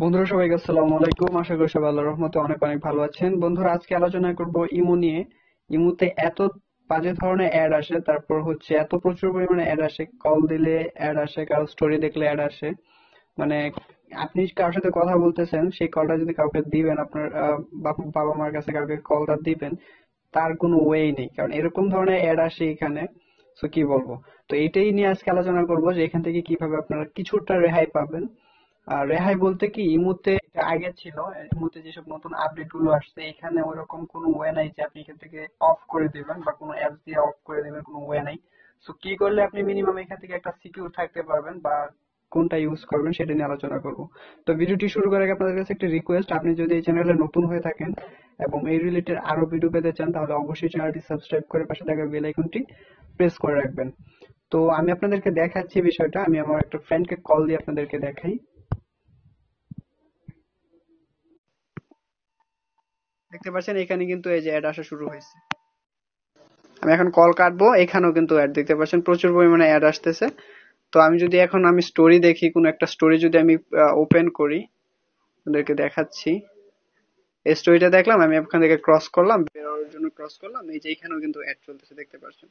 বন্ধুরা সবাইকে আসসালামু আলাইকুম। আশা করি সবাই আল্লাহর রহমতে অনেক অনেক ভালো আছেন। বন্ধুরা আজকে আলোচনা করব ইমো নিয়ে। ইমোতে এত বাজে ধরনের অ্যাড আসে, তারপর হচ্ছে এত প্রচুর পরিমাণে অ্যাড আসে, কল দিলে অ্যাড আসে, কারো স্টোরি দেখলে অ্যাড আসে। মানে আপনি কারোর সাথে কথা বলতেছেন, সেই কলটা যদি কাউকে দিবেন, আপনার বাবা মার কাছে কাউকে কলটা দিবেন, তার কোনো ওয়ে নেই, কারণ এরকম ধরনের অ্যাড আসে এখানে। তো কি বলবো, তো এটাই নিয়ে আজকে আলোচনা করব যে এখান থেকে কিভাবে আপনারা কিছুটা রেহাই পাবেন। আর রেহাই বলতে কি, ইমুতে এটা আগে ছিল, ইমুতে যেসব নতুন আপডেট গুলো আসছে এখানে ওরকম কোনো ওয়ে নাই যে আপনি এখান থেকে অফ করে দিবেন বা কোনো অ্যাপস দিয়ে অফ করে দিবেন, কোনো ওয়ে নাই। সো কি করলে আপনি মিনিমাম এখান থেকে একটা সিকিউর থাকতে পারবেন বা কোনটা ইউজ করবেন সেটা নিয়ে আলোচনা করব। তো ভিডিওটি শুরু করার আগে আপনাদের কাছে একটা রিকোয়েস্ট, আপনি যদি এই চ্যানেলে নতুন হয়ে থাকেন এবং এই রিলেটেড আরো ভিডিও পেতে চান, তাহলে অবশ্যই চ্যানেলটি সাবস্ক্রাইব করে পাশে থাকা বেল আইকনটি প্রেস করে রাখবেন। তো আমি আপনাদেরকে দেখাচ্ছি বিষয়টা, আমি আমার একটা ফ্রেন্ডকে কল দিয়ে আপনাদেরকে দেখাই। দেখতে পাচ্ছেন এখানে কিন্তু এই যে অ্যাড আসা শুরু হয়েছে। আমি এখন কল কাটবো, এখানেও কিন্তু অ্যাড দেখতে পাচ্ছেন, প্রচুর পরিমাণে অ্যাড আসতেছে। তো আমি যদি এখন আমি স্টোরি দেখি, কোন একটা স্টোরি যদি আমি ওপেন করি, ওদেরকে দেখাচ্ছি। এই স্টোরিটা দেখলাম, আমি ওখান থেকে ক্রস করলাম, বেরোনোর জন্য ক্রস করলাম, এই যে এখানেও কিন্তু অ্যাড চলতেছে দেখতে পাচ্ছেন।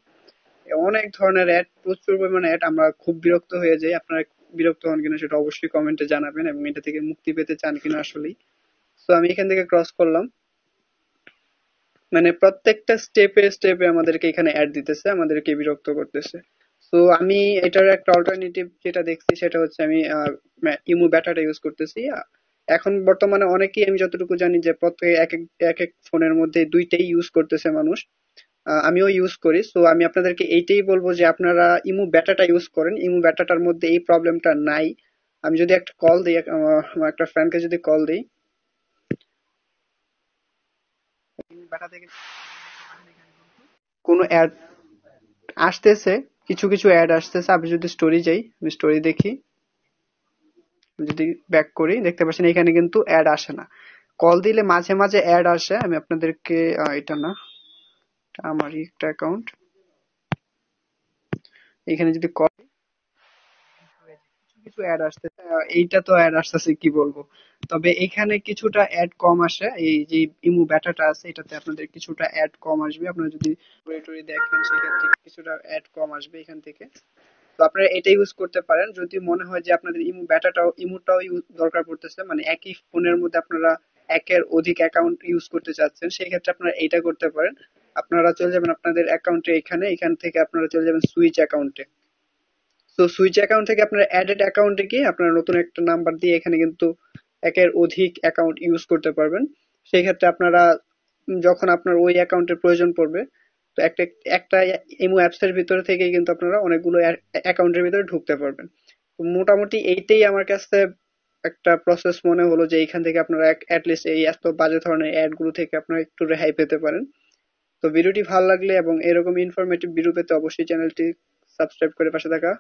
অনেক ধরনের অ্যাড, প্রচুর পরিমাণে অ্যাড, আমরা খুব বিরক্ত হয়ে যাই। আপনারা বিরক্ত হন কিনা সেটা অবশ্যই কমেন্টে জানাবেন, এবং এটা থেকে মুক্তি পেতে চান কিনা আসলেই। তো আমি এখান থেকে ক্রস করলাম, মানে প্রত্যেকটা স্টেপে স্টেপে আমাদেরকে এখানে অ্যাড দিতেছে, আমাদেরকে বিরক্ত করতেছে। তো আমি এটার একটা অল্টারনেটিভ যেটা দেখছি সেটা হচ্ছে আমি ইমো ব্যাটাটা ইউজ করতেছি। এখন বর্তমানে অনেকেই, আমি যতটুকু জানি যে প্রত্যেকে এক এক এক এক ফোনের মধ্যে দুইটাই ইউজ করতেছে মানুষ। আমিও ইউজ করি। সো আমি আপনাদেরকে এইটাই বলবো যে আপনারা ইমো ব্যাটাটা ইউজ করেন, ইমো ব্যাটাটার মধ্যে এই প্রবলেমটা নাই। আমি যদি একটা কল দিই, আমার একটা ফ্রেন্ডকে যদি কল দিই, ইমো ব্যাটা থেকে কোনো অ্যাড আসতেছে, কিছু কিছু অ্যাড আসতেছে। আমি যদি স্টোরি যাই, আমি স্টোরি দেখি, যদি ব্যাক করি, দেখতে পাচ্ছেন এখানে কিন্তু অ্যাড আসে না। কল দিলে মাঝে মাঝে অ্যাড আসে। আমি আপনাদেরকে এটা না, এটা আমারই একটা অ্যাকাউন্ট, এখানে যদি কল, কিছু কিছু অ্যাড আসতেছে, এইটা তো অ্যাড আসতেছে কি বলবো। তবে এখানে কিছুটা অ্যাড কম আসে, এই যে ইমু ব্যাটাটা আছে এটাতে আপনাদের কিছুটা অ্যাড কম আসবে। আপনারা যদি টুরি দেখেন সেক্ষেত্রে কিছুটা অ্যাড কম আসবে এখান থেকে। তো আপনারা এটা ইউজ করতে পারেন। যদি মনে হয় যে আপনাদের ইমোটাও ইউজ দরকার পড়তেছে, মানে একই ফোনের মধ্যে আপনারা একের অধিক অ্যাকাউন্ট ইউজ করতে চাচ্ছেন, সেই ক্ষেত্রে আপনারা এইটা করতে পারেন। আপনারা চলে যাবেন আপনাদের অ্যাকাউন্টে, এখান থেকে আপনারা চলে যাবেন সুইচ অ্যাকাউন্টে। তো সুইচ অ্যাকাউন্ট থেকে আপনারা অ্যাডেড অ্যাকাউন্টে গিয়ে আপনারা নতুন একটা নাম্বার দিয়ে এখানে কিন্তু একের অধিক অ্যাকাউন্ট ইউজ করতে পারবেন। সেই ক্ষেত্রে আপনারা যখন আপনার ওই অ্যাকাউন্টের প্রয়োজন পড়বে, তো একটা একটা ইমো অ্যাপস এর ভিতরে থেকে কিন্তু আপনারা অনেকগুলো অ্যাকাউন্টের ভিতরে ঢুকতে পারবেন। তো মোটামুটি এইটাই আমার কাছে একটা প্রসেস মনে হলো, যে এইখান থেকে আপনারা অ্যাটলিস্ট এই এত বাজে ধরনের অ্যাড গুলো থেকে আপনারা একটু রেহাই পেতে পারেন। তো ভিডিওটি ভালো লাগলে এবং এরকম ইনফরমেটিভ ভিডিও পেতে অবশ্যই চ্যানেলটি সাবস্ক্রাইব করে পাশে থাকা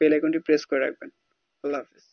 বেল আইকনটি প্রেস করে রাখবেন। আল্লাহ হাফেজ।